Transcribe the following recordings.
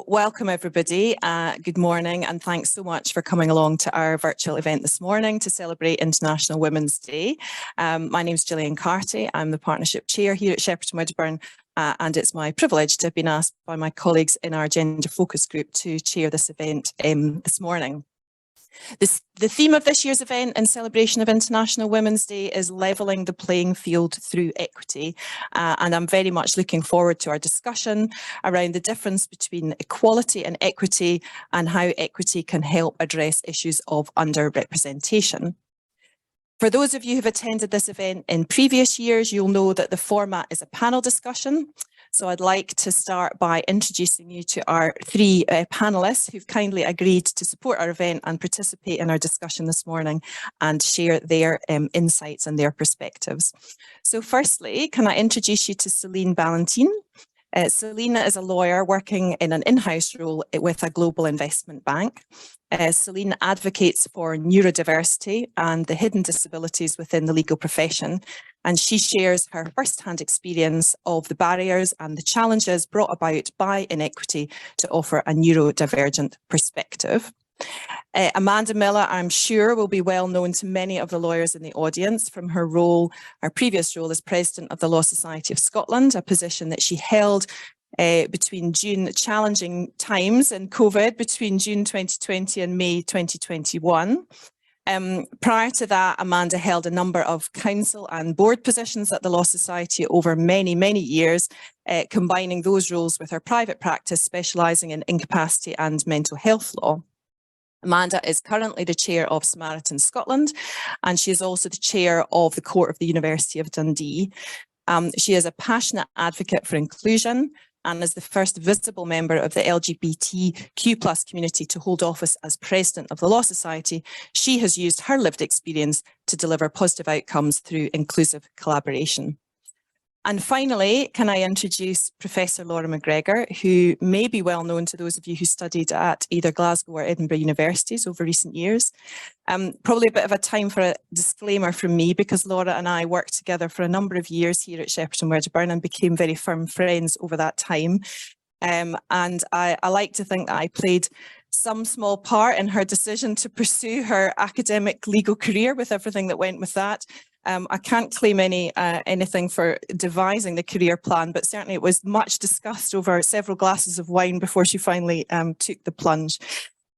welcome everybody. Good morning, and thanks so much for coming along to our virtual event this morning to celebrate International Women's Day. My name is Gillian Carty. I'm the Partnership Chair here at Shepperton Wedderburn, and it's my privilege to have been asked by my colleagues in our Gender Focus Group to chair this event this morning. The theme of this year's event in celebration of International Women's Day is levelling the playing field through equity, and I'm very much looking forward to our discussion around the difference between equality and equity and how equity can help address issues of underrepresentation. For those of you who've attended this event in previous years, you'll know that the format is a panel discussion. So I'd like to start by introducing you to our three panellists who've kindly agreed to support our event and participate in our discussion this morning and share their insights and their perspectives. So firstly, can I introduce you to Celine Ballantine? Celine is a lawyer working in an in-house role with a global investment bank. Celine advocates for neurodiversity and the hidden disabilities within the legal profession, and she shares her first-hand experience of the barriers and the challenges brought about by inequity to offer a neurodivergent perspective. Amanda Millar, I'm sure, will be well known to many of the lawyers in the audience from her previous role as President of the Law Society of Scotland, a position that she held between challenging times in COVID, between June 2020 and May 2021. Prior to that, Amanda held a number of council and board positions at the Law Society over many, many years, combining those roles with her private practice, specialising in incapacity and mental health law. Amanda is currently the chair of Samaritan Scotland, and she is also the chair of the Court of the University of Dundee. She is a passionate advocate for inclusion and is the first visible member of the LGBTQ+ community to hold office as President of the Law Society. She has used her lived experience to deliver positive outcomes through inclusive collaboration. And finally, can I introduce Professor Laura Macgregor, who may be well known to those of you who studied at either Glasgow or Edinburgh universities over recent years. Probably a bit of a time for a disclaimer from me, because Laura and I worked together for a number of years here at Shepperton Wedderburn and became very firm friends over that time. And I like to think that I played some small part in her decision to pursue her academic legal career with everything that went with that. I can't claim anything for devising the career plan, but certainly it was much discussed over several glasses of wine before she finally took the plunge.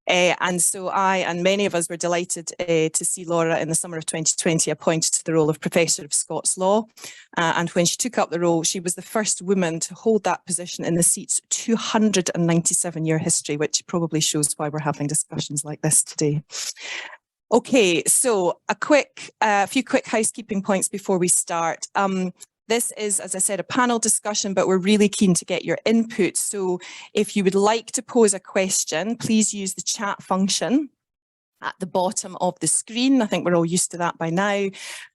And so I and many of us were delighted to see Laura in the summer of 2020 appointed to the role of Professor of Scots Law. And when she took up the role, she was the first woman to hold that position in the seat's 297-year history, which probably shows why we're having discussions like this today. Okay, so a few quick housekeeping points before we start. This is, as I said, a panel discussion, but we're really keen to get your input. So if you would like to pose a question, please use the chat function at the bottom of the screen. I think we're all used to that by now,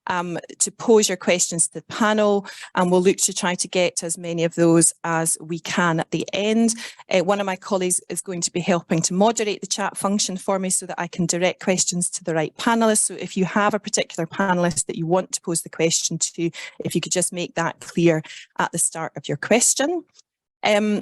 to pose your questions to the panel, and we'll look to try to get to as many of those as we can at the end. One of my colleagues is going to be helping to moderate the chat function for me so that I can direct questions to the right panellists. So if you have a particular panellist that you want to pose the question to, if you could just make that clear at the start of your question.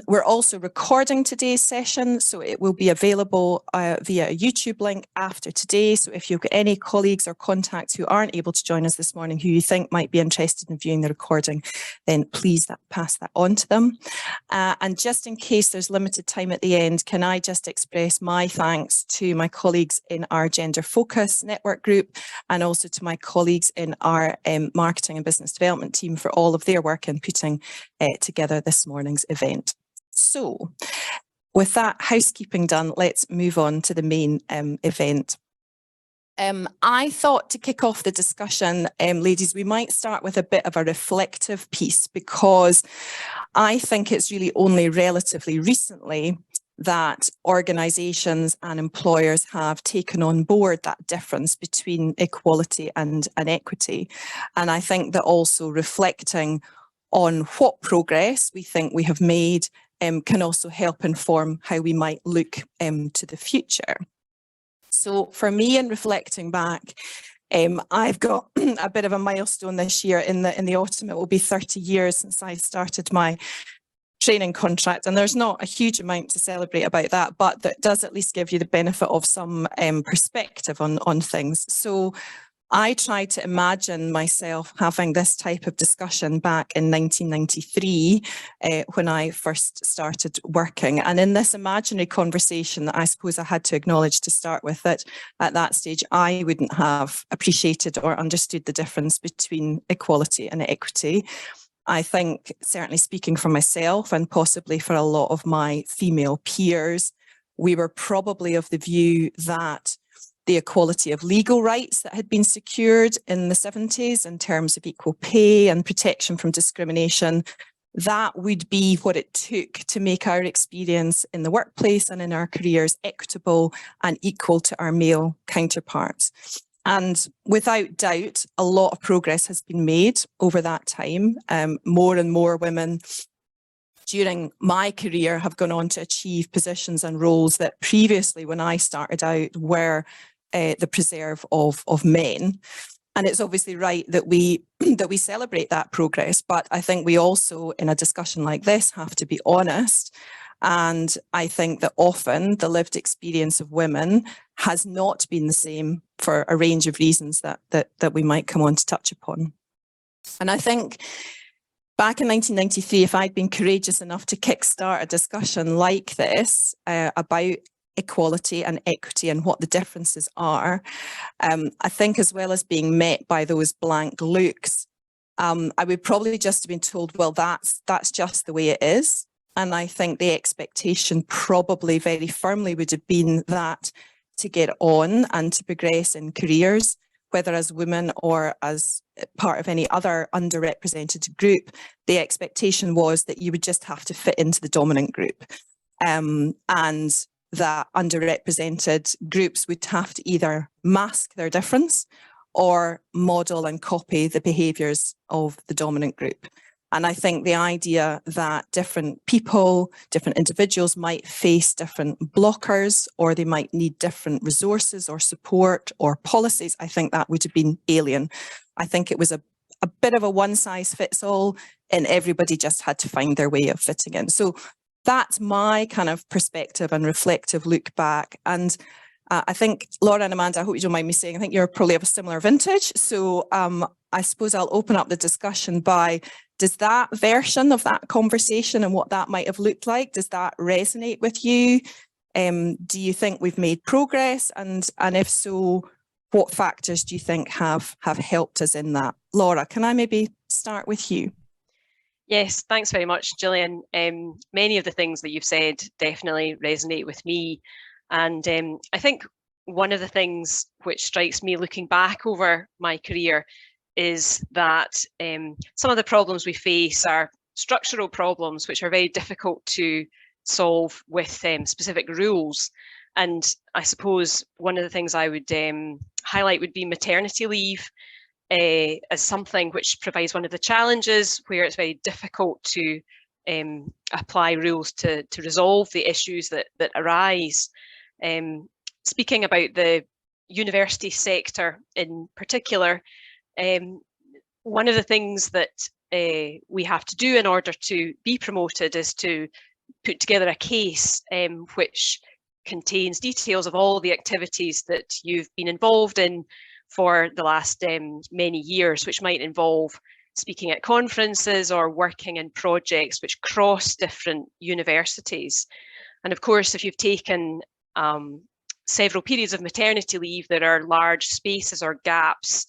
We're also recording today's session, so it will be available via a YouTube link after today. So if you've got any colleagues or contacts who aren't able to join us this morning, who you think might be interested in viewing the recording, then please pass that on to them. And just in case there's limited time at the end, can I just express my thanks to my colleagues in our Gender Focus Network group, and also to my colleagues in our marketing and business development team for all of their work in putting together this morning's event. So, with that housekeeping done, let's move on to the main event. I thought to kick off the discussion, ladies, we might start with a bit of a reflective piece, because I think it's really only relatively recently that organisations and employers have taken on board that difference between equality and equity. And I think that also reflecting on what progress we think we have made can also help inform how we might look to the future. So for me, in reflecting back, I've got a bit of a milestone this year. In the autumn, it will be 30 years since I started my training contract, and there's not a huge amount to celebrate about that, but that does at least give you the benefit of some perspective on things. So I tried to imagine myself having this type of discussion back in 1993 when I first started working. And in this imaginary conversation, I suppose I had to acknowledge to start with that at that stage, I wouldn't have appreciated or understood the difference between equality and equity. I think, certainly speaking for myself and possibly for a lot of my female peers, we were probably of the view that the equality of legal rights that had been secured in the 70s in terms of equal pay and protection from discrimination, that would be what it took to make our experience in the workplace and in our careers equitable and equal to our male counterparts. And without doubt, a lot of progress has been made over that time. More and more women during my career have gone on to achieve positions and roles that previously, when I started out, were the preserve of men. And it's obviously right that we celebrate that progress, but I think we also, in a discussion like this, have to be honest. And I think that often the lived experience of women has not been the same for a range of reasons that we might come on to touch upon. And I think back in 1993, if I'd been courageous enough to kickstart a discussion like this about equality and equity and what the differences are, I think, as well as being met by those blank looks, I would probably just have been told, well, that's just the way it is. And I think the expectation probably very firmly would have been that to get on and to progress in careers, whether as women or as part of any other underrepresented group, the expectation was that you would just have to fit into the dominant group. And that underrepresented groups would have to either mask their difference or model and copy the behaviours of the dominant group. And I think the idea that different people, different individuals might face different blockers, or they might need different resources or support or policies, I think that would have been alien. I think it was a bit of a one size fits all, and everybody just had to find their way of fitting in. So that's my kind of perspective and reflective look back. And I think, Laura and Amanda, I hope you don't mind me saying, I think you're probably of a similar vintage. So I suppose I'll open up the discussion by, does that version of that conversation and what that might have looked like, does that resonate with you? Do you think we've made progress? And if so, what factors do you think have helped us in that? Laura, can I maybe start with you? Yes, thanks very much, Gillian. Many of the things that you've said definitely resonate with me. And I think one of the things which strikes me looking back over my career is that some of the problems we face are structural problems which are very difficult to solve with specific rules. And I suppose one of the things I would highlight would be maternity leave as something which provides one of the challenges where it's very difficult to apply rules to resolve the issues that arise. Speaking about the university sector in particular, one of the things that we have to do in order to be promoted is to put together a case which contains details of all the activities that you've been involved in for the last many years, which might involve speaking at conferences or working in projects which cross different universities. And of course, if you've taken several periods of maternity leave, there are large spaces or gaps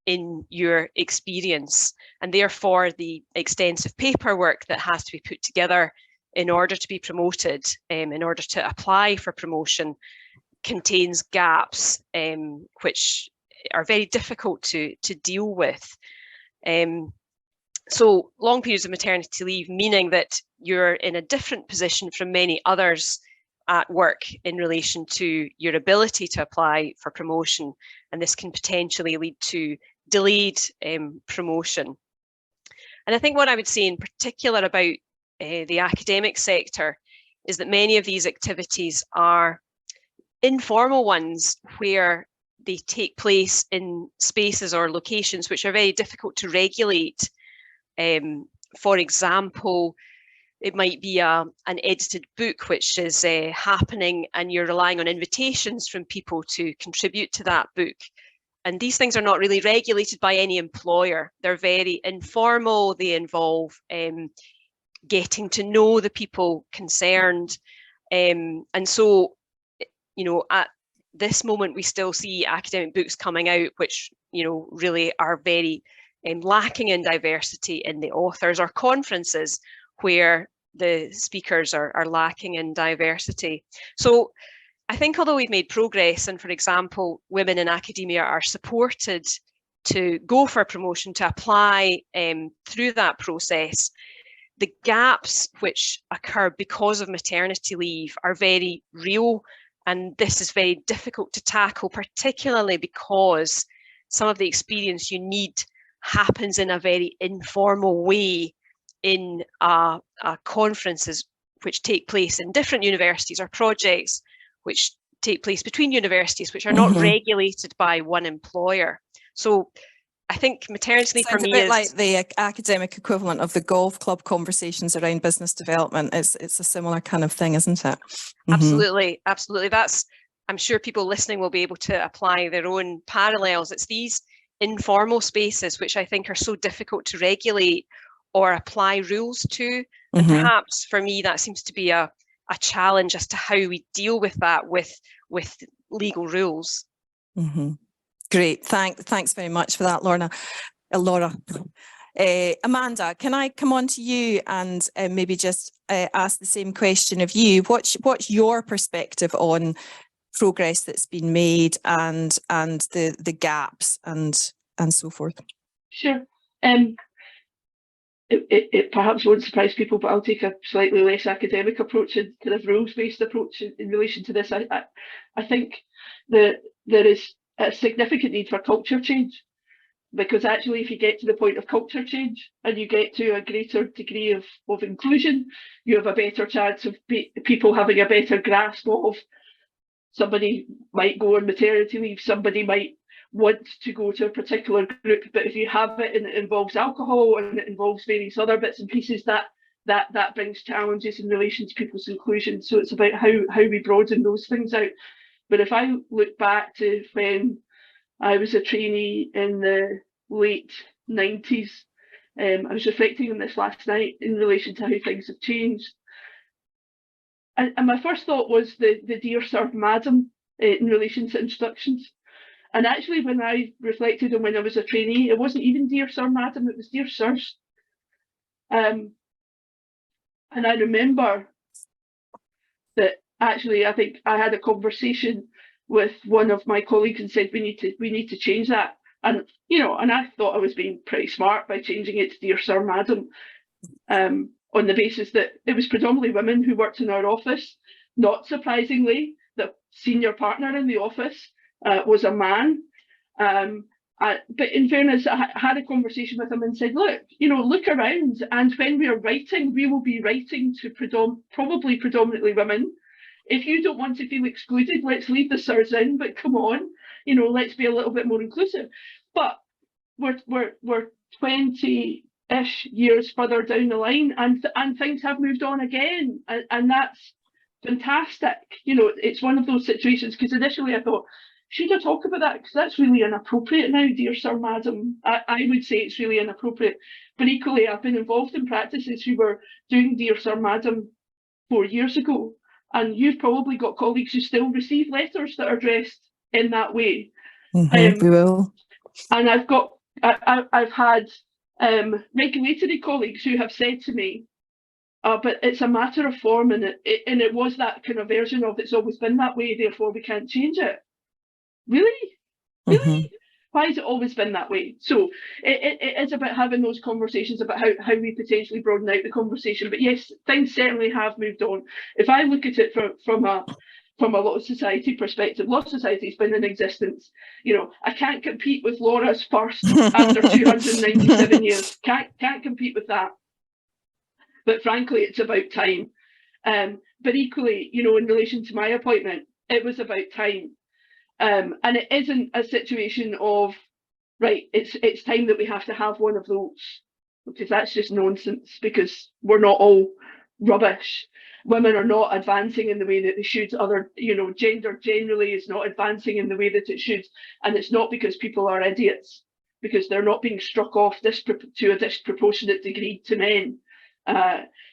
in your experience, and therefore the extensive paperwork that has to be put together in order to be promoted, in order to apply for promotion, contains gaps which are very difficult to deal with. So long periods of maternity leave, meaning that you're in a different position from many others at work in relation to your ability to apply for promotion, and this can potentially lead to delayed promotion. And I think what I would say in particular about the academic sector is that many of these activities are informal ones where they take place in spaces or locations which are very difficult to regulate. For example, it might be an edited book which is happening, and you're relying on invitations from people to contribute to that book. And these things are not really regulated by any employer. They're very informal. They involve getting to know the people concerned. And so, at this moment, we still see academic books coming out which, really are very lacking in diversity in the authors, or conferences where the speakers are lacking in diversity. So I think although we've made progress, and for example, women in academia are supported to go for promotion, to apply through that process, the gaps which occur because of maternity leave are very real. And this is very difficult to tackle, particularly because some of the experience you need happens in a very informal way in conferences which take place in different universities, or projects which take place between universities, which are not regulated by one employer. So I think maternity leave for me is like the academic equivalent of the golf club conversations around business development. It's a similar kind of thing, isn't it? Absolutely, absolutely. I'm sure people listening will be able to apply their own parallels. It's these informal spaces which I think are so difficult to regulate or apply rules to. And perhaps for me, that seems to be a challenge as to how we deal with that with legal rules. Great, thanks very much for that, Laura. Amanda, can I come on to you and maybe just ask the same question of you? What's your perspective on progress that's been made and the gaps and so forth? Sure. It perhaps won't surprise people, but I'll take a slightly less academic approach and kind of rules-based approach in relation to this. I think that there is a significant need for culture change, because actually if you get to the point of culture change and you get to a greater degree of inclusion, you have a better chance of people having a better grasp of, somebody might go on maternity leave, somebody might want to go to a particular group, but if you have it and it involves alcohol and it involves various other bits and pieces, that brings challenges in relation to people's inclusion. So it's about how we broaden those things out. But if I look back to when I was a trainee in the late 90s, I was reflecting on this last night in relation to how things have changed. And my first thought was the Dear Sir, Madam in relation to introductions. And actually, when I reflected on when I was a trainee, it wasn't even Dear Sir, Madam, it was Dear Sirs. And I remember that actually, I think I had a conversation with one of my colleagues and said, we need to change that. And, and I thought I was being pretty smart by changing it to Dear Sir, Madam, on the basis that it was predominantly women who worked in our office. Not surprisingly, the senior partner in the office was a man. But in fairness, I had a conversation with him and said, look around, and when we are writing, we will be writing to probably predominantly women. If you don't want to feel excluded, let's leave the sirs in, but come on, let's be a little bit more inclusive. But we're 20-ish years further down the line, and things have moved on again, and that's fantastic. It's one of those situations, because initially I thought, should I talk about that? Because that's really inappropriate now, Dear Sir, Madam. I would say it's really inappropriate. But equally, I've been involved in practices who were doing Dear Sir, Madam 4 years ago. And you've probably got colleagues who still receive letters that are addressed in that way. We will. And I've had regulatory colleagues who have said to me, but it's a matter of form, and it was that kind of version of it's always been that way, therefore we can't change it. Really? Why has it always been that way? So it is about having those conversations about how we potentially broaden out the conversation. But yes, things certainly have moved on. If I look at it from a Law Society perspective, Law Society's been in existence. I can't compete with Laura's first after 297 years. Can't compete with that. But frankly, it's about time. But equally, in relation to my appointment, it was about time. And it isn't a situation of, right, it's time that we have to have one of those, because that's just nonsense, because we're not all rubbish. Women are not advancing in the way that they should. Other, gender generally is not advancing in the way that it should. And it's not because people are idiots, because they're not being struck off to a disproportionate degree to men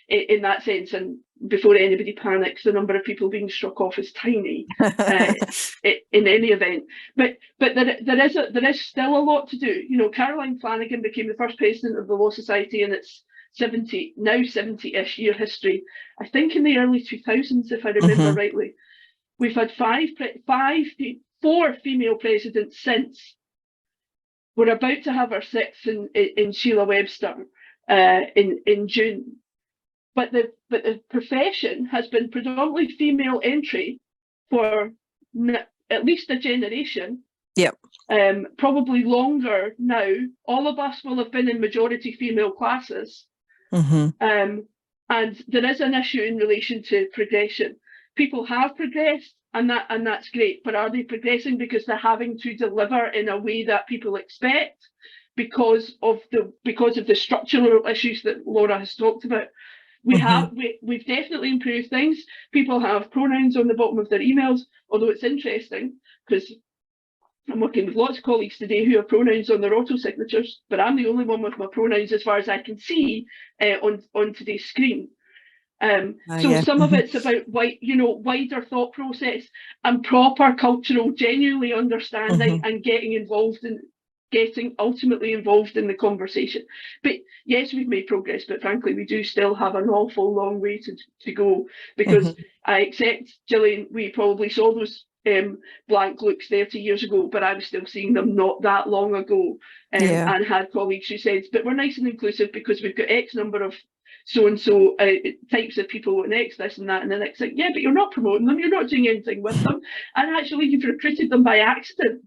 in that sense. And before anybody panics, the number of people being struck off is tiny in any event. But there is still a lot to do. Caroline Flanagan became the first president of the Law Society in its 70-ish year history. I think in the early 2000s, if I remember rightly. We've had four female presidents since. We're about to have our sixth in Sheila Webster in June. But the profession has been predominantly female entry for at least a generation. Yep. Probably longer now. All of us will have been in majority female classes. And there is an issue in relation to progression. People have progressed, and that's great. But are they progressing because they're having to deliver in a way that people expect because of the structural issues that Laura has talked about? We've definitely improved things. People have pronouns on the bottom of their emails, although it's interesting because I'm working with lots of colleagues today who have pronouns on their auto signatures, but I'm the only one with my pronouns as far as I can see on today's screen. Some of it's about wider thought process and proper cultural, genuinely understanding and getting ultimately involved in the conversation. But yes, we've made progress, but frankly, we do still have an awful long way to go, because I accept, Gillian, we probably saw those blank looks 30 years ago, but I was still seeing them not that long ago, and had colleagues who said, but we're nice and inclusive because we've got X number of so-and-so types of people and X this and that, and the next thing, yeah, but you're not promoting them, you're not doing anything with them, and actually you've recruited them by accident.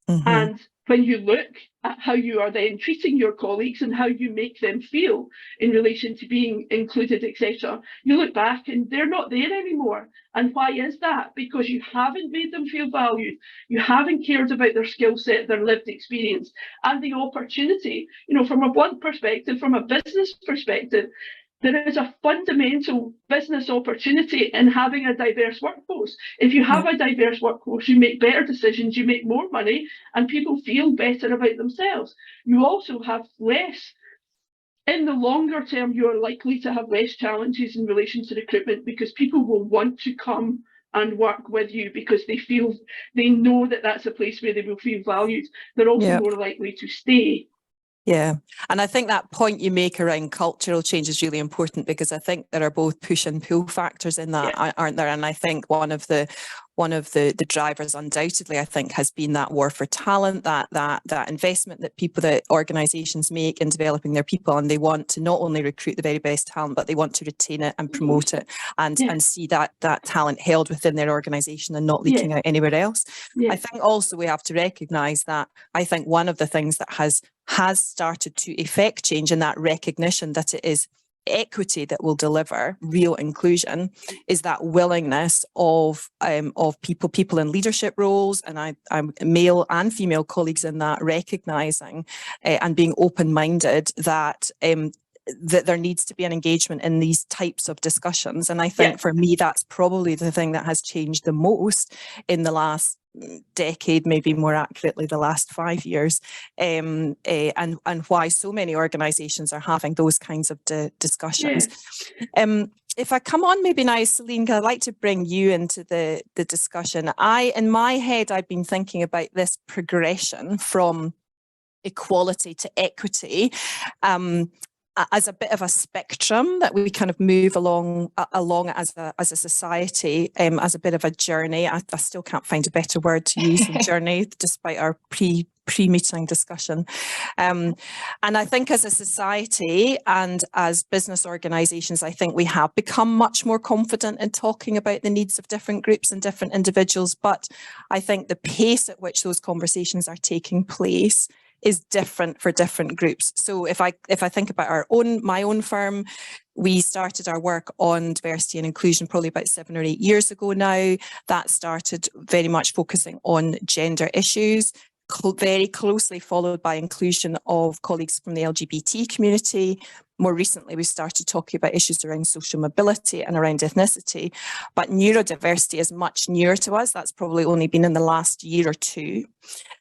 And when you look at how you are then treating your colleagues and how you make them feel in relation to being included, etc., you look back and they're not there anymore. And why is that? Because you haven't made them feel valued. You haven't cared about their skill set, their lived experience, and the opportunity. From a blunt perspective, from a business perspective, there is a fundamental business opportunity in having a diverse workforce. If you have a diverse workforce, you make better decisions, you make more money, and people feel better about themselves. You also have less, in the longer term, you are likely to have less challenges in relation to recruitment, because people will want to come and work with you because they know that that's a place where they will feel valued. They're also more likely to stay. Yeah, and I think that point you make around cultural change is really important, because I think there are both push and pull factors in that, aren't there? And I think one of the drivers, undoubtedly, I think, has been that war for talent, that investment that organisations make in developing their people, and they want to not only recruit the very best talent, but they want to retain it and promote it, and see that talent held within their organisation and not leaking out anywhere else. I think also we have to recognise that I think one of the things that has started to effect change in that recognition that it is equity that will deliver real inclusion is that willingness of people in leadership roles, and I'm male and female colleagues in that, recognising and being open-minded that that there needs to be an engagement in these types of discussions. And I think for me, that's probably the thing that has changed the most in the last decade, maybe more accurately the last 5 years, and why so many organisations are having those kinds of discussions. If I come on maybe now, Celine, I'd like to bring you into the discussion. In my head, I've been thinking about this progression from equality to equity as a bit of a spectrum that we kind of move along as a society, as a bit of a journey. I still can't find a better word to use than journey, despite our pre-meeting discussion. And I think as a society and as business organisations, I think we have become much more confident in talking about the needs of different groups and different individuals. But I think the pace at which those conversations are taking place is different for different groups. So if I think about my own firm, we started our work on diversity and inclusion probably about 7 or 8 years ago now. That started very much focusing on gender issues, very closely followed by inclusion of colleagues from the LGBT community, more recently, we started talking about issues around social mobility and around ethnicity, but neurodiversity is much newer to us. That's probably only been in the last year or two.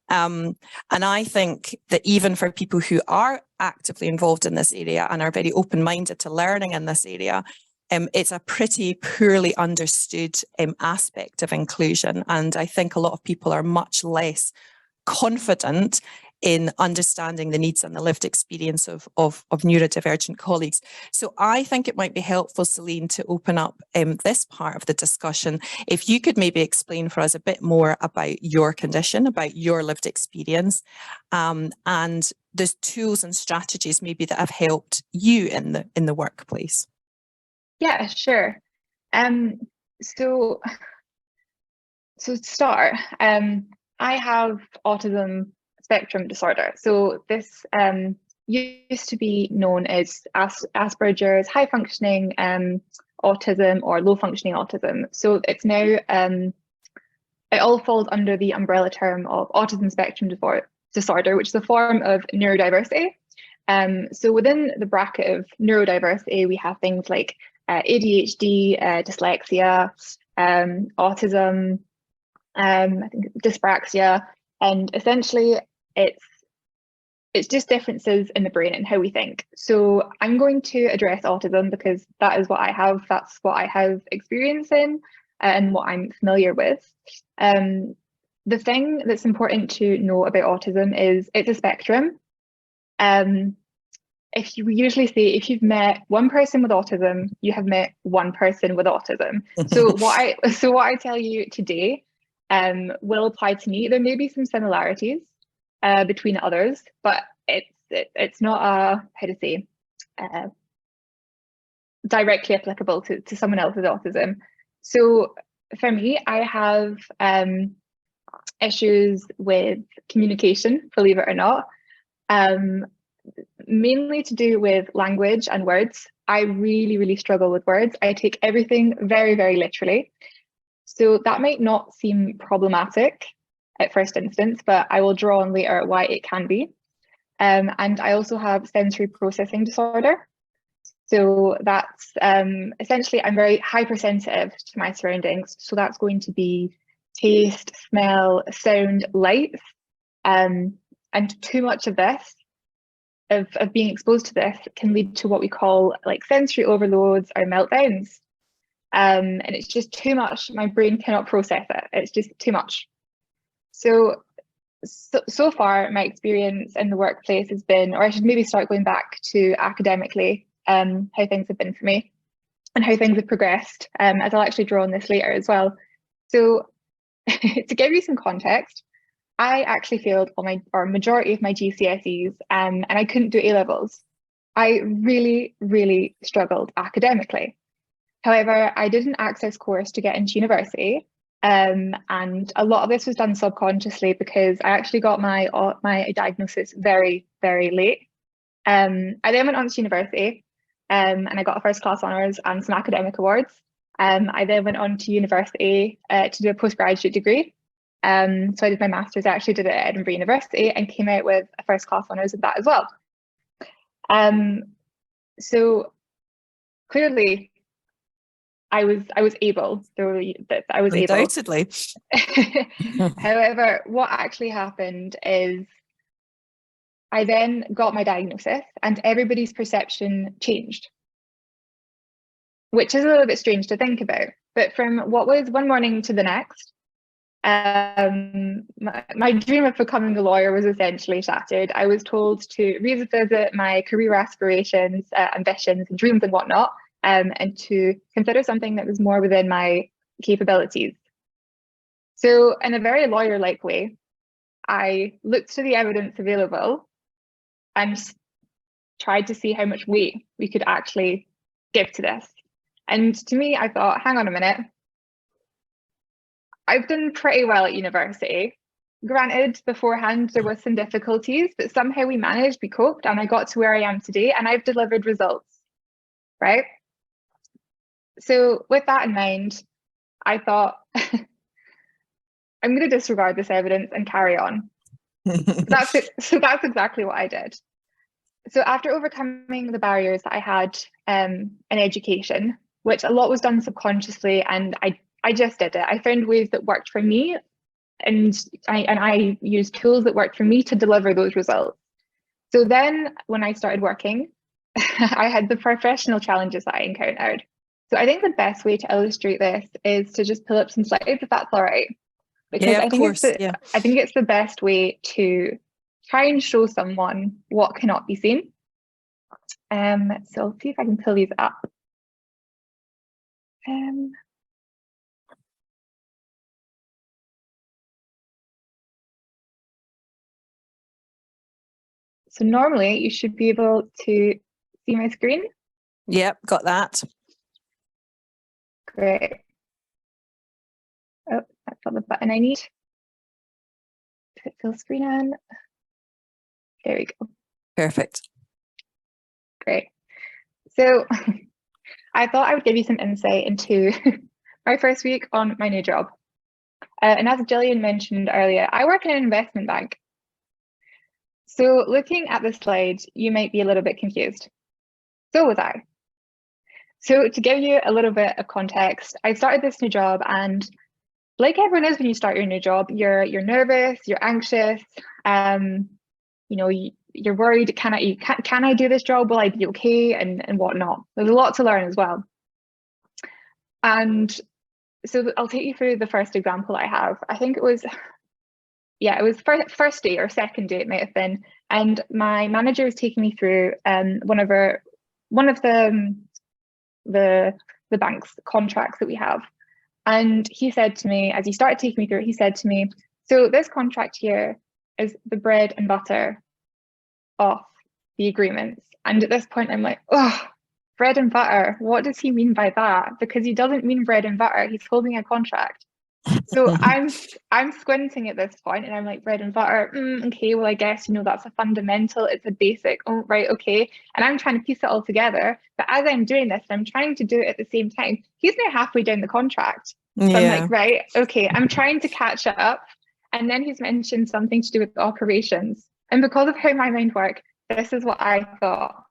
And I think that even for people who are actively involved in this area and are very open-minded to learning in this area, it's a pretty poorly understood aspect of inclusion. And I think a lot of people are much less confident in understanding the needs and the lived experience of neurodivergent colleagues. So I think it might be helpful, Celine, to open up this part of the discussion. If you could maybe explain for us a bit more about your condition, about your lived experience, and the tools and strategies maybe that have helped you in the workplace. Yeah, sure. So to start, I have autism spectrum disorder. So this used to be known as Asperger's high functioning autism or low functioning autism. So it's now, it all falls under the umbrella term of autism spectrum disorder, which is a form of neurodiversity. So within the bracket of neurodiversity, we have things like ADHD, dyslexia, autism, I think dyspraxia, and essentially it's just differences in the brain and how we think. So I'm going to address autism because that is what I have, that's what I have experience in and what I'm familiar with. The thing that's important to know about autism is it's a spectrum. If you usually say, if you've met one person with autism, you have met one person with autism. So what I tell you today will apply to me. There may be some similarities between others, but it's not how to say directly applicable to someone else with autism. So for me, I have issues with communication, believe it or not. Mainly to do with language and words. I really, really struggle with words. I take everything very, very literally. So that might not seem problematic at first instance, but I will draw on later why it can be. And I also have sensory processing disorder. So that's essentially, I'm very hypersensitive to my surroundings. So that's going to be taste, smell, sound, light. And too much of this, of being exposed to this, can lead to what we call like sensory overloads or meltdowns. And it's just too much. My brain cannot process it. It's just too much. So far, my experience in the workplace has been, or I should maybe start going back to academically, how things have been for me and how things have progressed, as I'll actually draw on this later as well. So to give you some context, I actually failed on majority of my GCSEs, and I couldn't do A-levels. I really, really struggled academically. However, I did an access course to get into university, and a lot of this was done subconsciously because I actually got my diagnosis very, very late. I then went on to university, and I got a first class honours and some academic awards. I then went on to university to do a postgraduate degree. So I did my master's, I actually did it at Edinburgh University and came out with a first class honours of that as well. So clearly I was able, I was Undoubtedly. able. However, what actually happened is I then got my diagnosis and everybody's perception changed, which is a little bit strange to think about. But from what was one morning to the next, my dream of becoming a lawyer was essentially shattered. I was told to revisit my career aspirations, ambitions, and dreams and whatnot, and to consider something that was more within my capabilities. So in a very lawyer-like way, I looked to the evidence available and tried to see how much weight we could actually give to this. And to me, I thought, hang on a minute, I've done pretty well at university. Granted, beforehand, there was some difficulties, but somehow we managed, we coped, and I got to where I am today, and I've delivered results, right? So with that in mind, I thought, I'm going to disregard this evidence and carry on. So that's exactly what I did. So after overcoming the barriers that I had in education, which a lot was done subconsciously, and I just did it. I found ways that worked for me, and I used tools that worked for me to deliver those results. So then when I started working, I had the professional challenges that I encountered. So I think the best way to illustrate this is to just pull up some slides, if that's all right. Because Yeah, I of think course. I think it's the best way to try and show someone what cannot be seen. So I'll see if I can pull these up. So normally you should be able to see my screen. Yep, got that. Great. Oh, that's not the button I need. Put full screen on. There we go. Perfect. Great. So I thought I would give you some insight into my first week on my new job. And as Gillian mentioned earlier, I work in an investment bank. So looking at this slide, you might be a little bit confused. So was I. So to give you a little bit of context, I started this new job, and like everyone is when you start your new job, you're nervous, you're anxious, you know, you're worried, can I do this job? Will I be okay? And whatnot. There's a lot to learn as well. And so I'll take you through the first example I have. I think it was, yeah, it was first day or second day it might have been. And my manager was taking me through one of the bank's contracts that we have. And he said to me, as he started taking me through it, he said to me, so this contract here is the bread and butter of the agreements. And at this point, I'm like, oh, bread and butter. What does he mean by that? Because he doesn't mean bread and butter. He's holding a contract. So I'm squinting at this point, and I'm like, bread and butter. Okay, well, I guess, you know, that's a fundamental. It's a basic. Oh, right, okay. And I'm trying to piece it all together. But as I'm doing this, I'm trying to do it at the same time. He's now halfway down the contract. So I'm like, right, okay. I'm trying to catch up. And then he's mentioned something to do with operations. And because of how my mind works, this is what I thought.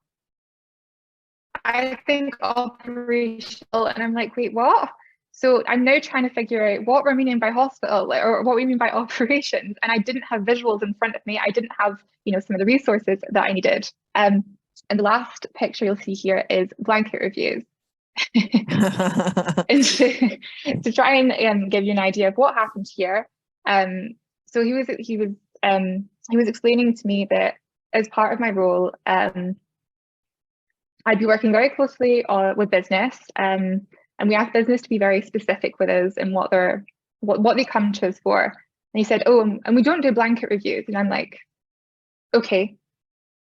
I think operational, and I'm like, wait, what? So I'm now trying to figure out what we're meaning by hospital, or what we mean by operations. And I didn't have visuals in front of me. I didn't have, you know, some of the resources that I needed. And the last picture you'll see here is blanket reviews. And to try and give you an idea of what happened here. So he was explaining to me that as part of my role, I'd be working very closely with business, and we asked business to be very specific with us and what they come to us for. And he said, oh, and we don't do blanket reviews. And I'm like, okay.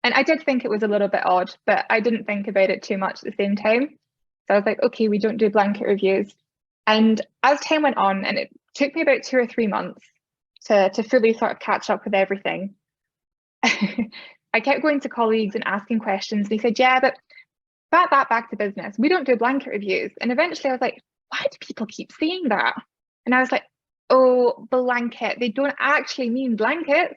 And I did think it was a little bit odd, but I didn't think about it too much at the same time. So I was like, okay, we don't do blanket reviews. And as time went on, and it took me about 2 or 3 months to fully sort of catch up with everything, I kept going to colleagues and asking questions. And he said, yeah, but back to business. We don't do blanket reviews. And eventually I was like, why do people keep saying that? And I was like, oh, blanket. They don't actually mean blankets.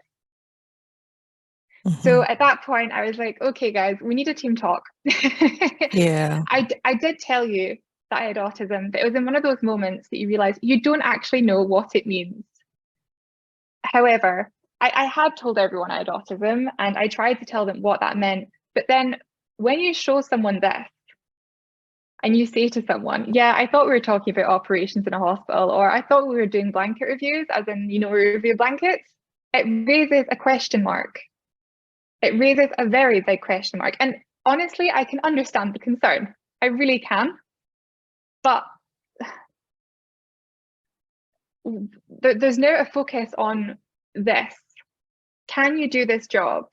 Mm-hmm. So at that point, I was like, okay, guys, we need a team talk. Yeah. I did tell you that I had autism, but it was in one of those moments that you realize you don't actually know what it means. However, I had told everyone I had autism, and I tried to tell them what that meant. But then when you show someone this and you say to someone, yeah, I thought we were talking about operations in a hospital, or I thought we were doing blanket reviews, as in, you know, we review blankets, it raises a question mark. It raises a very big question mark. And honestly, I can understand the concern. I really can. But there's now a focus on this. Can you do this job,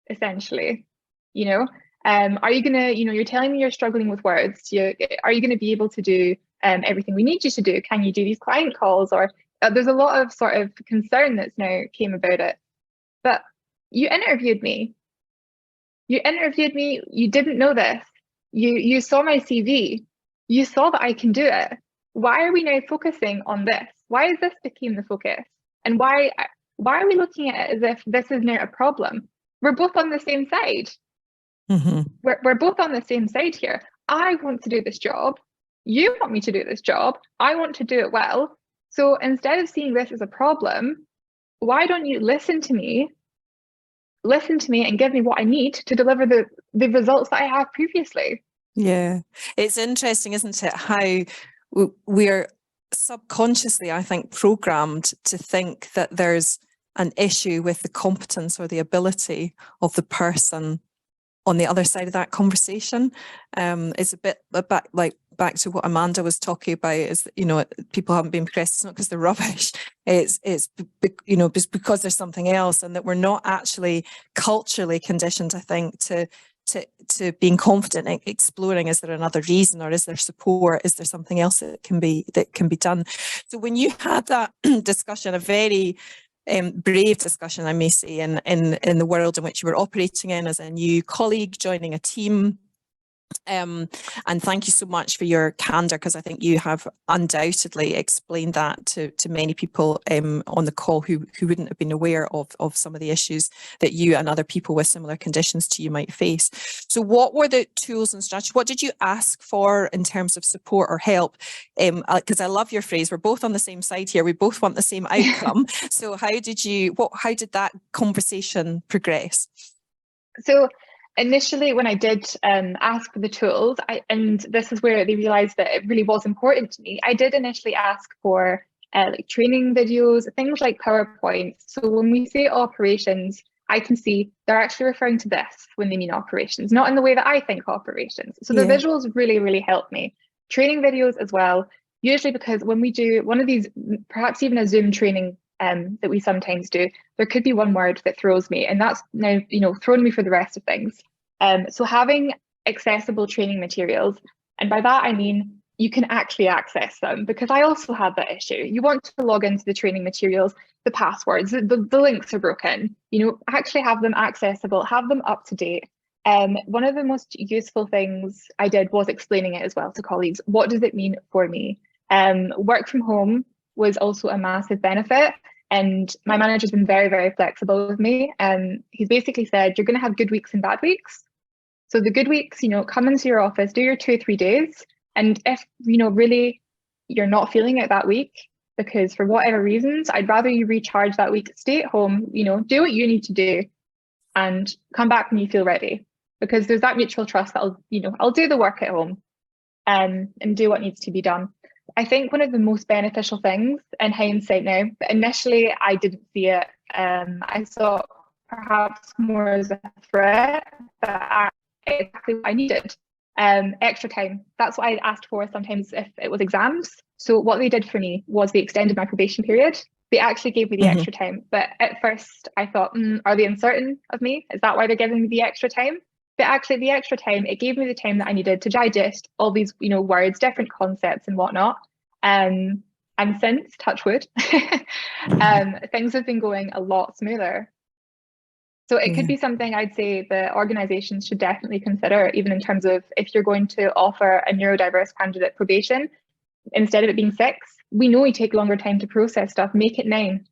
essentially? You know, are you going to, you know, you're telling me you're struggling with words. Are you going to be able to do everything we need you to do? Can you do these client calls? Or there's a lot of sort of concern that's now came about it. But you interviewed me. You didn't know this. You saw my CV. You saw that I can do it. Why are we now focusing on this? Why is this became the focus? And why are we looking at it as if this is now a problem? We're both on the same side. We're both on the same side here. I want to do this job. You want me to do this job. I want to do it well. So instead of seeing this as a problem, why don't you listen to me and give me what I need to deliver the results that I have previously? Yeah, it's interesting, isn't it, how we're subconsciously, I think, programmed to think that there's an issue with the competence or the ability of the person on the other side of that conversation. It's a bit back to what Amanda was talking about, is that, you know, people haven't been progressed. It's not because they're rubbish. It's you know, just because there's something else, and that we're not actually culturally conditioned, I think, to being confident in exploring, is there another reason, or is there support, is there something else that can be done. So when you had that discussion, a very brave discussion, I may say, in the world in which you were operating in as a new colleague joining a team. And thank you so much for your candour, because I think you have undoubtedly explained that to many people on the call who wouldn't have been aware of some of the issues that you and other people with similar conditions to you might face. So what were the tools and strategies? What did you ask for in terms of support or help? Because I love your phrase, we're both on the same side here, we both want the same outcome. So how did that conversation progress? So initially, when I did ask for the tools, and this is where they realised that it really was important to me, I did initially ask for like training videos, things like PowerPoint. So when we say operations, I can see they're actually referring to this when they mean operations, not in the way that I think operations. So the visuals really, really helped me. Training videos as well, usually because when we do one of these, perhaps even a Zoom training that we sometimes do, there could be one word that throws me, and that's now, you know, thrown me for the rest of things. So having accessible training materials, and by that I mean you can actually access them, because I also had that issue. You want to log into the training materials, the passwords, the links are broken, you know, actually have them accessible, have them up to date. One of the most useful things I did was explaining it as well to colleagues. What does it mean for me? Work from home was also a massive benefit. And my manager's been very, very flexible with me. He's basically said, you're going to have good weeks and bad weeks. So the good weeks, you know, come into your office, do your 2-3 days. And if, you know, really you're not feeling it that week, because for whatever reasons, I'd rather you recharge that week, stay at home, you know, do what you need to do and come back when you feel ready. Because there's that mutual trust that I'll do the work at home and do what needs to be done. I think one of the most beneficial things in hindsight now, but initially I didn't see it. I saw it perhaps more as a threat, but exactly what I needed. Extra time. That's what I asked for sometimes if it was exams. So what they did for me was they extended my probation period. They actually gave me the extra time. But at first I thought, are they uncertain of me? Is that why they're giving me the extra time? But actually the extra time, it gave me the time that I needed to digest all these, you know, words, different concepts and whatnot. And since, touch wood, things have been going a lot smoother. So it could be something I'd say the organisations should definitely consider, even in terms of if you're going to offer a neurodiverse candidate probation, instead of it being 6, we know we take longer time to process stuff, make it 9.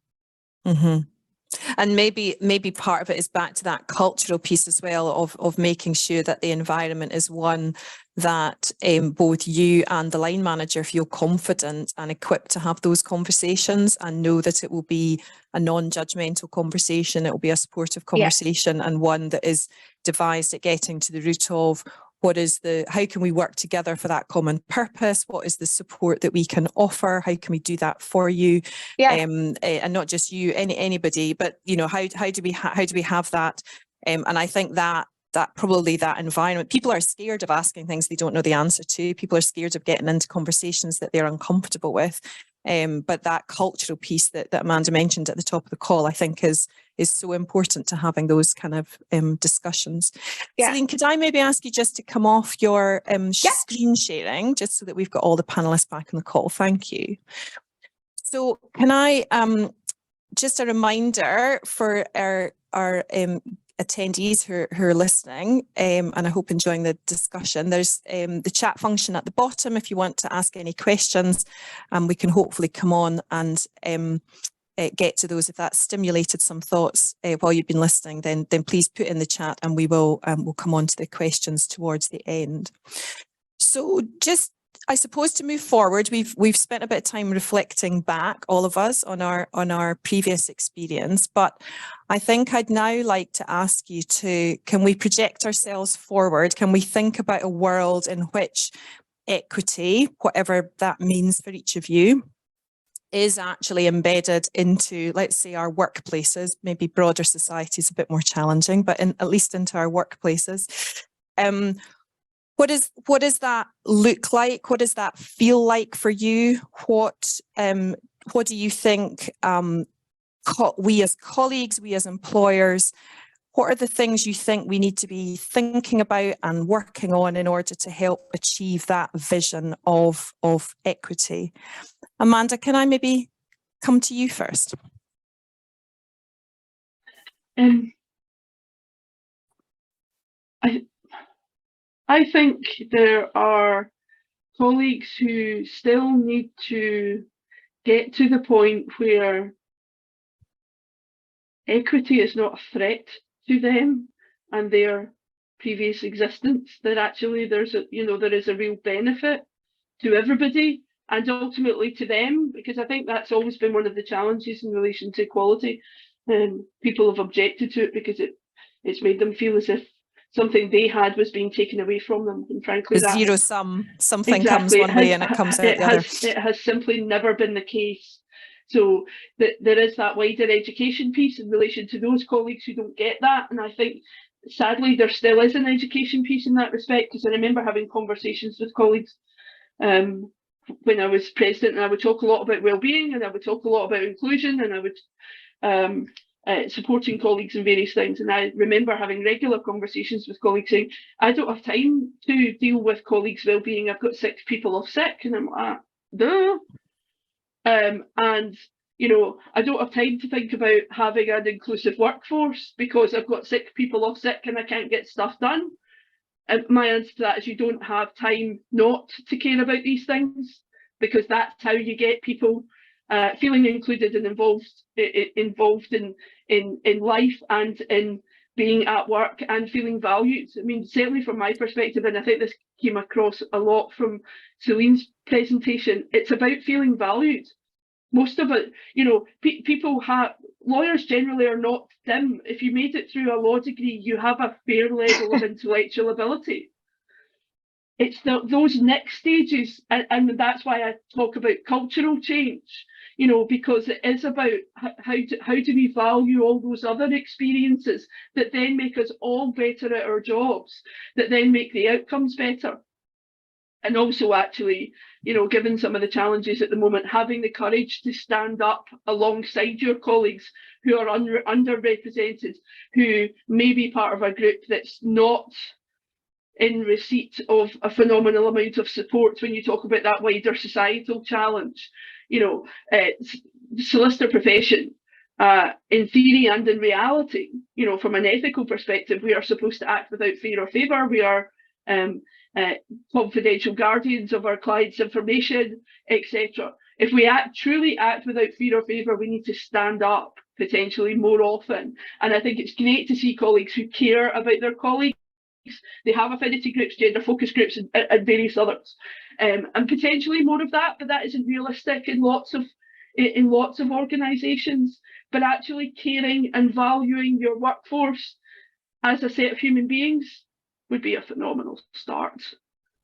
And maybe part of it is back to that cultural piece as well of making sure that the environment is one that both you and the line manager feel confident and equipped to have those conversations and know that it will be a non-judgmental conversation, it will be a supportive conversation, and one that is devised at getting to the root of how can we work together for that common purpose? What is the support that we can offer? How can we do that for you? And not just you, anybody, but you know, how do we have that? And I think that probably that environment, people are scared of asking things they don't know the answer to. People are scared of getting into conversations that they're uncomfortable with. But that cultural piece that Amanda mentioned at the top of the call, I think is so important to having those kind of discussions. Celine, could I maybe ask you just to come off your screen sharing, just so that we've got all the panelists back on the call? Thank you. So can I, just a reminder for our attendees who are listening, and I hope enjoying the discussion, there's the chat function at the bottom if you want to ask any questions, and we can hopefully come on and get to those, if that stimulated some thoughts while you've been listening, then please put in the chat, and we'll come on to the questions towards the end. So just, I suppose, to move forward, we've spent a bit of time reflecting back, all of us, on our previous experience, but I think I'd now like to ask you to, can we project ourselves forward? Can we think about a world in which equity, whatever that means for each of you, is actually embedded into, let's say, our workplaces? Maybe broader society is a bit more challenging, but at least into our workplaces. What does that look like? What does that feel like for you? What do you think we as colleagues, we as employers, what are the things you think we need to be thinking about and working on in order to help achieve that vision of equity? Amanda, can I maybe come to you first? I think there are colleagues who still need to get to the point where equity is not a threat to them and their previous existence, that actually there is a real benefit to everybody and ultimately to them, because I think that's always been one of the challenges in relation to equality. People have objected to it because it's made them feel as if something they had was being taken away from them, and frankly, that zero sum, something exactly, comes one way and it comes out the other. It has simply never been the case. So there is that wider education piece in relation to those colleagues who don't get that, and I think sadly there still is an education piece in that respect, because I remember having conversations with colleagues when I was president, and I would talk a lot about well-being, and I would talk a lot about inclusion, and I would supporting colleagues in various things. And I remember having regular conversations with colleagues saying, I don't have time to deal with colleagues' well-being. I've got 6 people off sick. And I'm like, duh. And, I don't have time to think about having an inclusive workforce because I've got 6 people off sick and I can't get stuff done. And my answer to that is you don't have time not to care about these things, because that's how you get people feeling included and involved in life and in being at work and feeling valued. I mean, certainly from my perspective, and I think this came across a lot from Celine's presentation, it's about feeling valued. Most of it, lawyers generally are not dim. If you made it through a law degree, you have a fair level of intellectual ability. It's those next stages, and that's why I talk about cultural change, because it is about how do we value all those other experiences that then make us all better at our jobs, that then make the outcomes better. And also actually, given some of the challenges at the moment, having the courage to stand up alongside your colleagues who are underrepresented, who may be part of a group that's not in receipt of a phenomenal amount of support when you talk about that wider societal challenge. The solicitor profession, in theory and in reality, from an ethical perspective, we are supposed to act without fear or favour. We are confidential guardians of our clients' information, etc. If we truly act without fear or favour, we need to stand up potentially more often. And I think it's great to see colleagues who care about their colleagues. They have affinity groups, gender focus groups, and various others, and potentially more of that. But that isn't realistic in lots of organisations. But actually caring and valuing your workforce as a set of human beings would be a phenomenal start.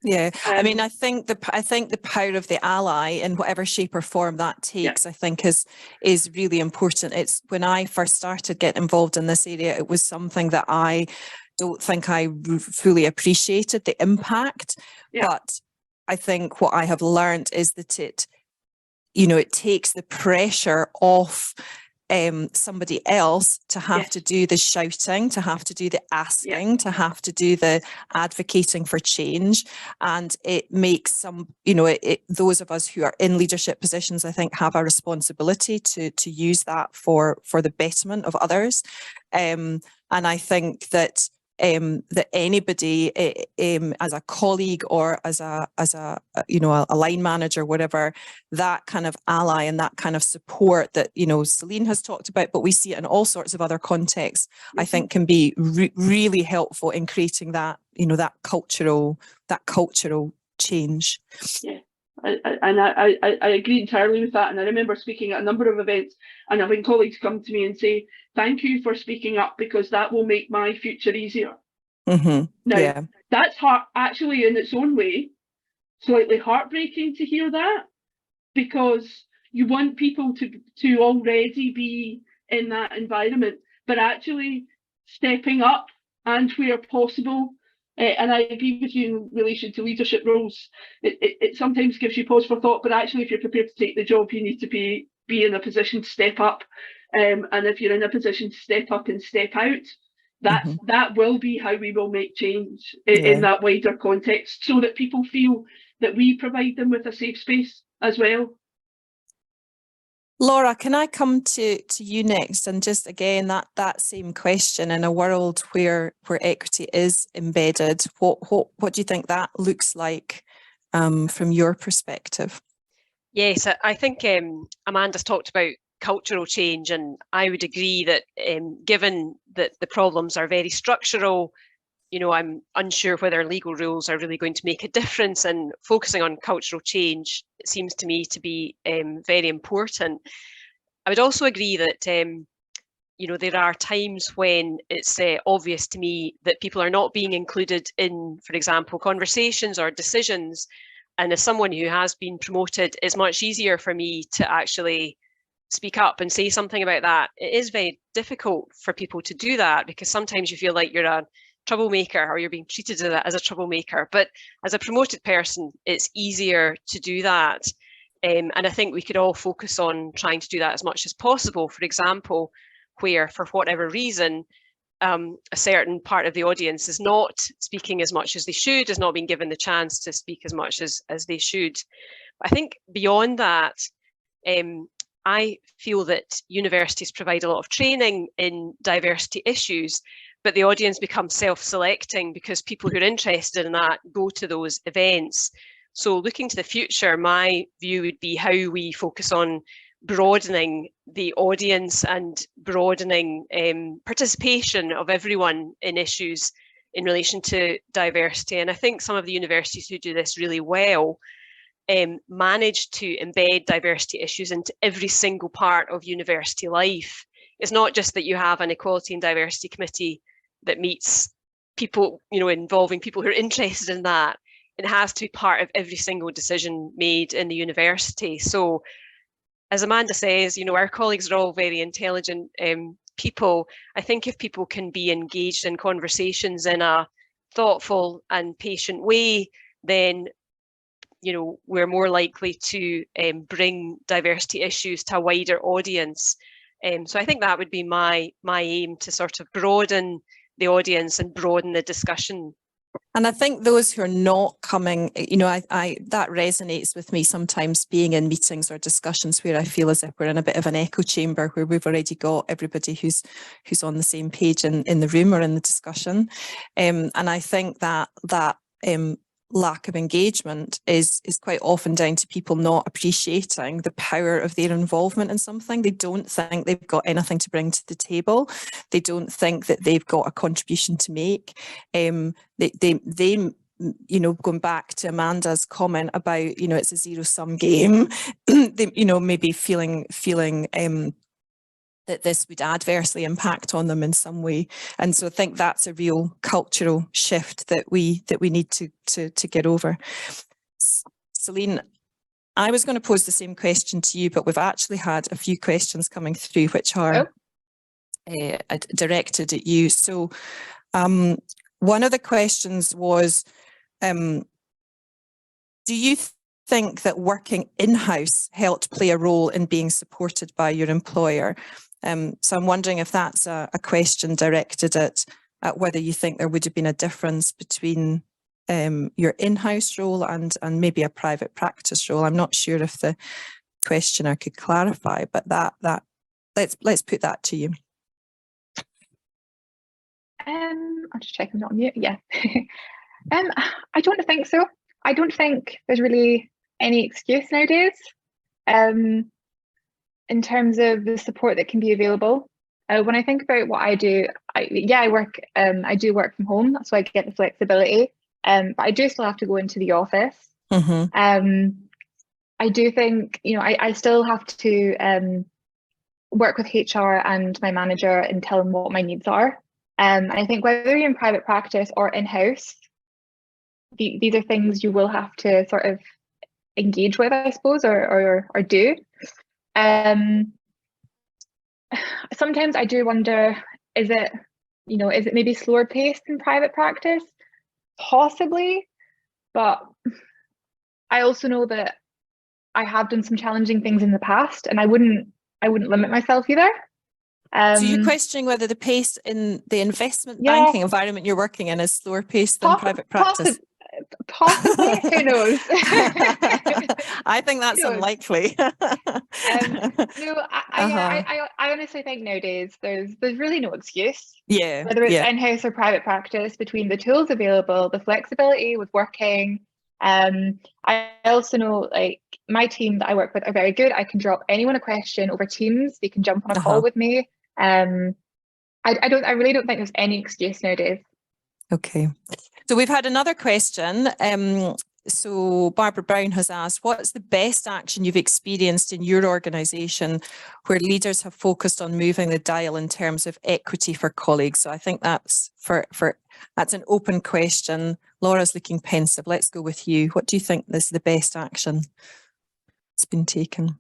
Yeah, I mean, I think the power of the ally in whatever shape or form that takes, I think is really important. It's when I first started getting involved in this area, it was something that I don't think I fully appreciated the impact, but I think what I have learned is that it takes the pressure off somebody else to have to do the shouting, to have to do the asking, to have to do the advocating for change, and it makes those of us who are in leadership positions, I think, have a responsibility to use that for the betterment of others, and I think that that anybody, as a colleague or as a line manager, whatever, that kind of ally and that kind of support that Celine has talked about, but we see it in all sorts of other contexts, I think can be really helpful in creating that that cultural change. Yeah. I agree entirely with that, and I remember speaking at a number of events and having colleagues come to me and say, thank you for speaking up because that will make my future easier. Now, that's actually in its own way slightly heartbreaking to hear that, because you want people to already be in that environment, but actually stepping up and where possible. And I agree with you in relation to leadership roles. It sometimes gives you pause for thought, but actually if you're prepared to take the job, you need to be in a position to step up. And if you're in a position to step up and step out, that will be how we will make change in that wider context, so that people feel that we provide them with a safe space as well. Laura, can I come to you next, and just again that same question, in a world where equity is embedded, what do you think that looks like from your perspective? Yes, I think Amanda's talked about cultural change, and I would agree that given that the problems are very structural, I'm unsure whether legal rules are really going to make a difference, and focusing on cultural change, it seems to me to be very important. I would also agree that there are times when it's obvious to me that people are not being included in, for example, conversations or decisions. And as someone who has been promoted, it's much easier for me to actually speak up and say something about that. It is very difficult for people to do that, because sometimes you feel like you're a troublemaker, or you're being treated as a troublemaker. But as a promoted person, it's easier to do that. And I think we could all focus on trying to do that as much as possible. For example, where for whatever reason, a certain part of the audience is not speaking as much as they should, is not being given the chance to speak as much as they should. I think beyond that, I feel that universities provide a lot of training in diversity issues, but the audience becomes self-selecting because people who are interested in that go to those events. So looking to the future, my view would be how we focus on broadening the audience and broadening participation of everyone in issues in relation to diversity. And I think some of the universities who do this really well manage to embed diversity issues into every single part of university life. It's not just that you have an equality and diversity committee that meets people, involving people who are interested in that. It has to be part of every single decision made in the university. So as Amanda says, our colleagues are all very intelligent people. I think if people can be engaged in conversations in a thoughtful and patient way, then we're more likely to bring diversity issues to a wider audience. So I think that would be my aim, to sort of broaden the audience and broaden the discussion. And I think those who are not coming, that resonates with me sometimes, being in meetings or discussions where I feel as if we're in a bit of an echo chamber, where we've already got everybody who's on the same page in the room or in the discussion. And I think that lack of engagement is quite often down to people not appreciating the power of their involvement in something. They don't think they've got anything to bring to the table. They don't think that they've got a contribution to make. They going back to Amanda's comment about, it's a zero-sum game, they, maybe feeling that this would adversely impact on them in some way. And so I think that's a real cultural shift that we need to get over. Celine, I was going to pose the same question to you, but we've actually had a few questions coming through which are directed at you. So one of the questions was, do you think that working in-house helped play a role in being supported by your employer? So I'm wondering if that's a question directed at whether you think there would have been a difference between your in-house role and maybe a private practice role. I'm not sure if the questioner could clarify, but that let's put that to you. I'll just check I'm not on mute. Yeah. I don't think so. I don't think there's really any excuse nowadays in terms of the support that can be available. When I think about what I do, I do work from home, so I get the flexibility. But I do still have to go into the office. Mm-hmm. I do think, I still have to work with HR and my manager and tell them what my needs are. And I think whether you're in private practice or in-house, these are things you will have to sort of engage with, I suppose, or do. Sometimes I do wonder, is it maybe slower paced in private practice? Possibly, but I also know that I have done some challenging things in the past, and I wouldn't limit myself either. So you're questioning whether the pace in the investment banking environment you're working in is slower paced than private practice? Possibly, who knows? I think that's unlikely. No, I honestly think nowadays there's really no excuse. Yeah. Whether it's in-house or private practice, between the tools available, the flexibility with working. I also know, like, my team that I work with are very good. I can drop anyone a question over Teams. They can jump on a call with me. I really don't think there's any excuse nowadays. Okay. So we've had another question. So Barbara Brown has asked, what's the best action you've experienced in your organisation where leaders have focused on moving the dial in terms of equity for colleagues? So I think that's that's an open question. Laura's looking pensive. Let's go with you. What do you think is the best action that's been taken?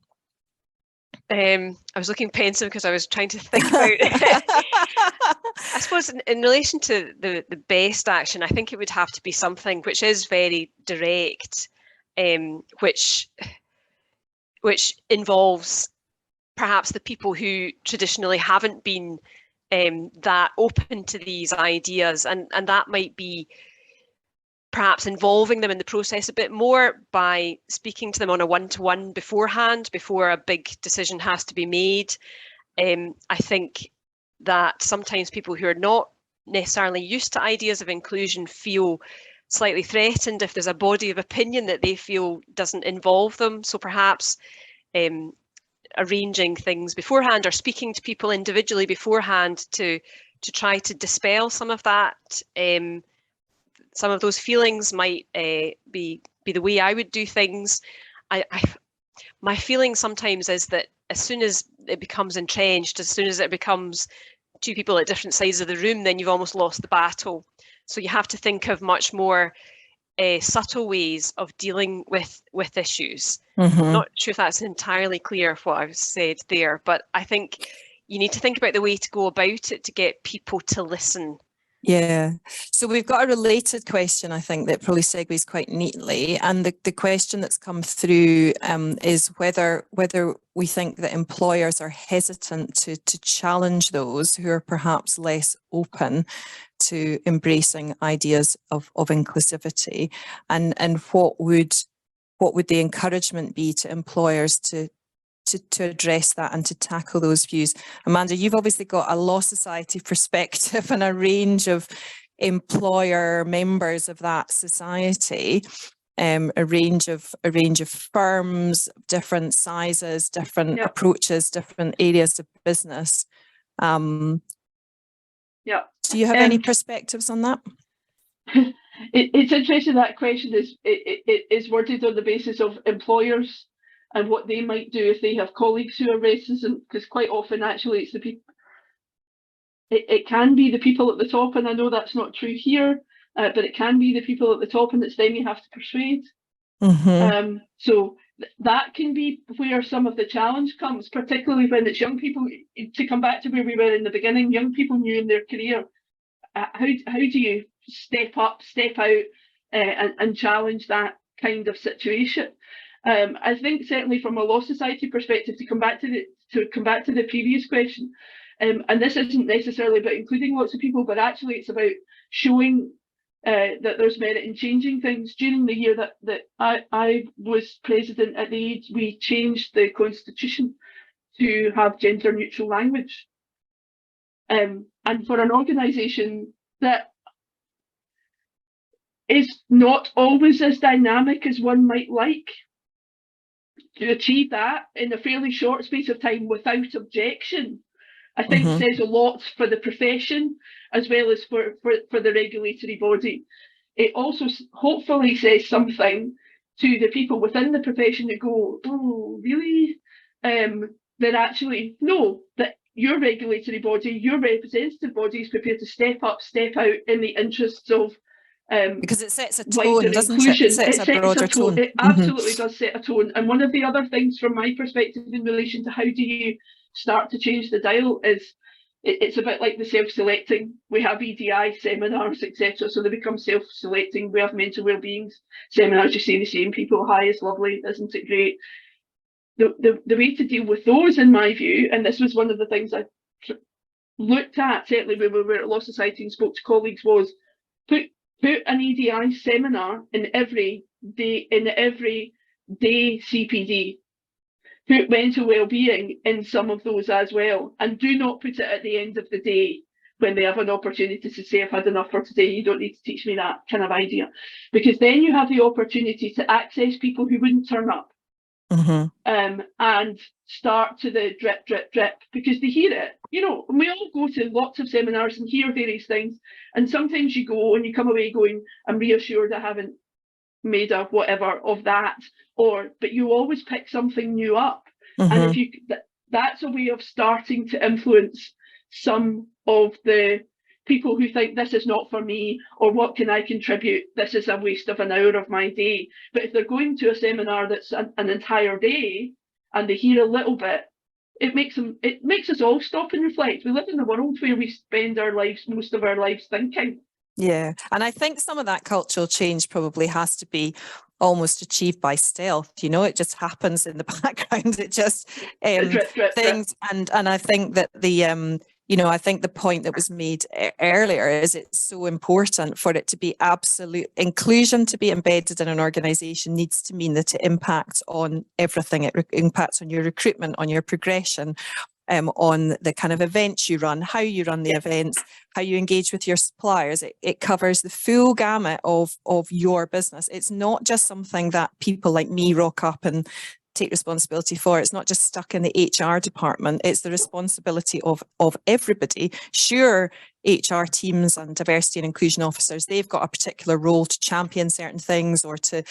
I was looking pensive because I was trying to think about I suppose in relation to the best action, I think it would have to be something which is very direct, which involves perhaps the people who traditionally haven't been that open to these ideas, and that might be perhaps involving them in the process a bit more by speaking to them on a one-to-one beforehand, before a big decision has to be made. I think that sometimes people who are not necessarily used to ideas of inclusion feel slightly threatened if there's a body of opinion that they feel doesn't involve them. So perhaps arranging things beforehand or speaking to people individually beforehand to try to dispel some of that. Some of those feelings might be the way I would do things. My feeling sometimes is that as soon as it becomes entrenched, as soon as it becomes two people at different sides of the room, then you've almost lost the battle. So you have to think of much more subtle ways of dealing with issues. Mm-hmm. I'm not sure if that's entirely clear what I've said there, but I think you need to think about the way to go about it to get people to listen. Yeah. So we've got a related question, I think, that probably segues quite neatly. And the question that's come through is whether we think that employers are hesitant to challenge those who are perhaps less open to embracing ideas of inclusivity, and what would the encouragement be to employers to address that and to tackle those views. Amanda, you've obviously got a law society perspective and a range of employer members of that society, a range of firms, different sizes, different approaches, different areas of business. Do you have any perspectives on that? It's interesting that question is worded on the basis of employers and what they might do if they have colleagues who are racist, because quite often actually it's the people. It can be the people at the top, and I know that's not true here, but it can be the people at the top, and it's them you have to persuade. Mm-hmm. So that can be where some of the challenge comes, particularly when it's young people. To come back to where we were in the beginning, young people new in their career. How do you step up, step out, and challenge that kind of situation? I think certainly from a law society perspective, to come back to the previous question, and this isn't necessarily about including lots of people, but actually it's about showing that there's merit in changing things. During the year that I was president at the age, we changed the constitution to have gender neutral language. And for an organisation that is not always as dynamic as one might like. To achieve that in a fairly short space of time without objection, I think says a lot for the profession as well as for the regulatory body. It also hopefully says something to the people within the profession that go, oh, really? That actually know that your regulatory body, your representative body is prepared to step up, step out in the interests of because it sets a tone, doesn't inclusion. it? It sets a broader tone. It absolutely does set a tone. And one of the other things from my perspective in relation to how do you start to change the dial is it's a bit like the self-selecting. We have EDI seminars, etc. So they become self-selecting. We have mental well-being seminars. You see the same people. Hi, it's lovely. Isn't it great? The way to deal with those, in my view, and this was one of the things I looked at, certainly when we were at Law Society and spoke to colleagues, was put an EDI seminar in every day CPD. Put mental well-being in some of those as well, and do not put it at the end of the day when they have an opportunity to say, I've had enough for today, you don't need to teach me that kind of idea. Because then you have the opportunity to access people who wouldn't turn up. And start to the drip, drip, drip, because they hear it. You know, we all go to lots of seminars and hear various things, and sometimes you go and you come away going, I'm reassured I haven't made a whatever of that, but you always pick something new up. And if you, that's a way of starting to influence some of the people who think this is not for me, or what can I contribute? This is a waste of an hour of my day. But if they're going to a seminar that's an entire day and they hear a little bit, it makes us all stop and reflect. We live in a world where we spend our lives, most of our lives, thinking. Yeah, and I think some of that cultural change probably has to be almost achieved by stealth. You know, it just happens in the background. It just things, and I think that the I think the point that was made earlier is it's so important for it to be absolute inclusion to be embedded in an organisation needs to mean that it impacts on everything. It impacts on your recruitment, on your progression, on the kind of events you run, how you run the events, how you engage with your suppliers. It covers the full gamut of your business. It's not just something that people like me rock up and take responsibility for. It's not just stuck in the HR department. It's the responsibility of everybody. Sure, HR teams and diversity and inclusion officers, they've got a particular role to champion certain things or to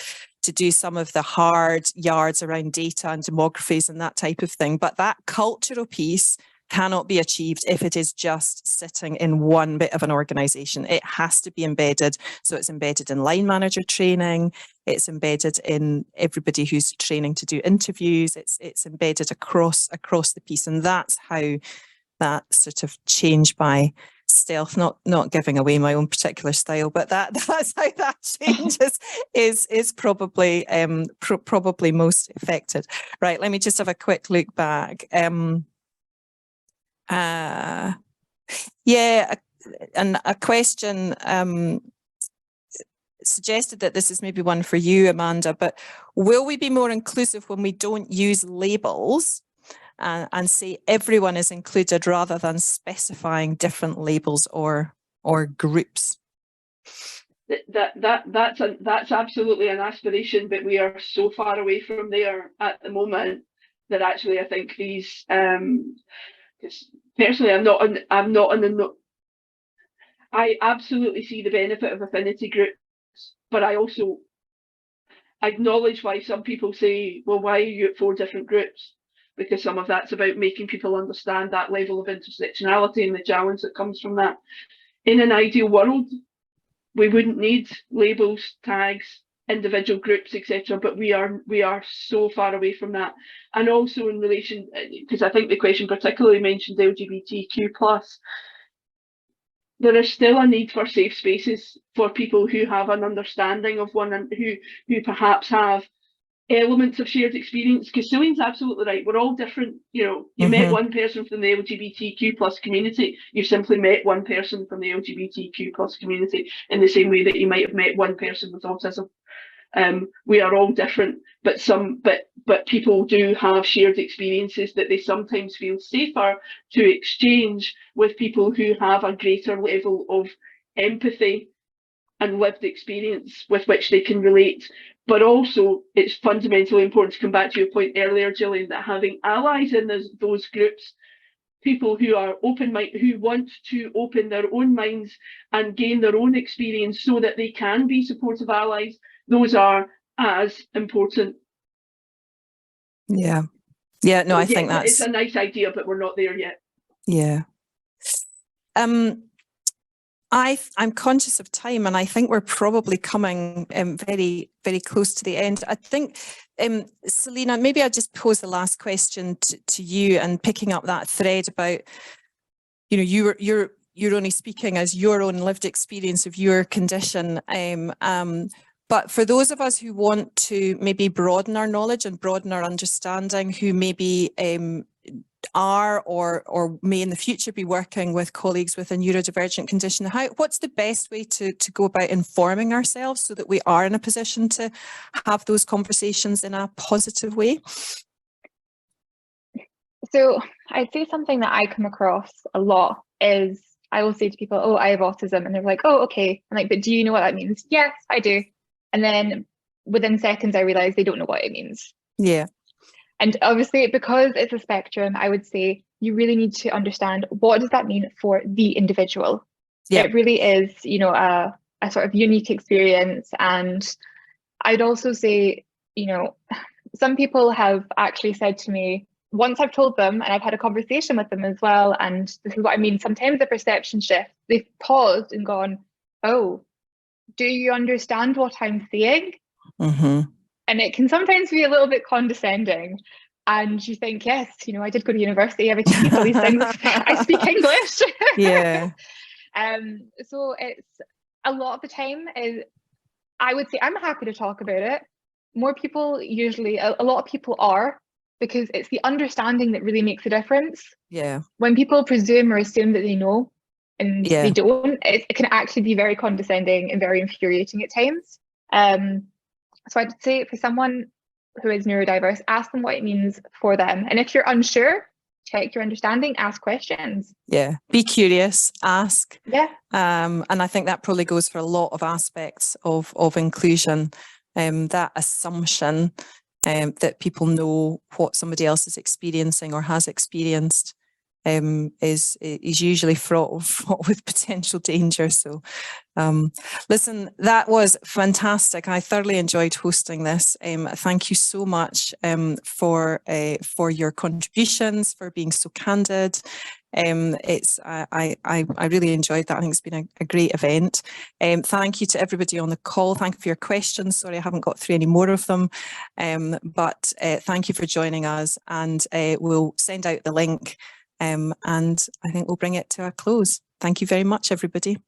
do some of the hard yards around data and demographies and that type of thing. But that cultural piece cannot be achieved if it is just sitting in one bit of an organisation. It has to be embedded. So it's embedded in line manager training. It's embedded in everybody who's training to do interviews. It's embedded across the piece. And that's how that sort of change by stealth, not giving away my own particular style, but that's how that change is probably probably most affected. Right, let me just have a quick look back. And a question suggested that this is maybe one for you, Amanda, but will we be more inclusive when we don't use labels and say everyone is included rather than specifying different labels or groups? That's absolutely an aspiration, but we are so far away from there at the moment that actually I think these personally I'm not in the I absolutely see the benefit of affinity groups, but I also acknowledge why some people say, well, why are you at 4 different groups? Because some of that's about making people understand that level of intersectionality and the challenge that comes from that. In an ideal world, we wouldn't need labels, tags, individual groups, etc. But we are so far away from that. And also in relation, because I think the question particularly mentioned LGBTQ+, there is still a need for safe spaces for people who have an understanding of one and who perhaps have elements of shared experience. Because Celine's absolutely right. We're all different. You know, you met one person from the LGBTQ+ community. You've simply met one person from the LGBTQ+ community in the same way that you might have met one person with autism. We are all different, but people do have shared experiences that they sometimes feel safer to exchange with people who have a greater level of empathy and lived experience with which they can relate. But also, it's fundamentally important to come back to your point earlier, Gillian, that having allies in those groups, people who are open-minded, who want to open their own minds and gain their own experience so that they can be supportive allies, those are as important. Yeah. Yeah, no, I think that's... It's a nice idea, but we're not there yet. Yeah. I'm conscious of time, and I think we're probably coming very, very close to the end. I think, Celine, maybe I'll just pose the last question to you, and picking up that thread about, you know, you're only speaking as your own lived experience of your condition. But for those of us who want to maybe broaden our knowledge and broaden our understanding, who maybe are or may in the future be working with colleagues with a neurodivergent condition, what's the best way to go about informing ourselves so that we are in a position to have those conversations in a positive way? So I'd say something that I come across a lot is I will say to people, oh, I have autism. And they're like, oh, okay. I'm like, but do you know what that means? Yes, I do. And then within seconds, I realize they don't know what it means. Yeah. And obviously, because it's a spectrum, I would say you really need to understand what does that mean for the individual. Yeah. It really is, you know, a sort of unique experience. And I'd also say, you know, some people have actually said to me, once I've told them and I've had a conversation with them as well, and this is what I mean, sometimes the perception shift, they've paused and gone, oh, do you understand what I'm saying? Mm-hmm. And it can sometimes be a little bit condescending. And you think, yes, you know, I did go to university, I've achieved all these things, I speak English. Yeah. So it's a lot of the time is, I would say I'm happy to talk about it. More people usually, a lot of people are, because it's the understanding that really makes a difference. Yeah. When people presume or assume that they know and they don't, it can actually be very condescending and very infuriating at times. So I'd say for someone who is neurodiverse, ask them what it means for them. And if you're unsure, check your understanding, ask questions. Yeah, be curious, ask. Yeah. And I think that probably goes for a lot of aspects of inclusion, that assumption that people know what somebody else is experiencing or has experienced is usually fraught with potential danger. So listen, that was fantastic. I thoroughly enjoyed hosting this. Thank you so much for your contributions, for being so candid. I really enjoyed that. I think it's been a great event. Thank you to everybody on the call. Thank you for your questions. Sorry, I haven't got through any more of them. But thank you for joining us, and we'll send out the link. And I think we'll bring it to a close. Thank you very much, everybody.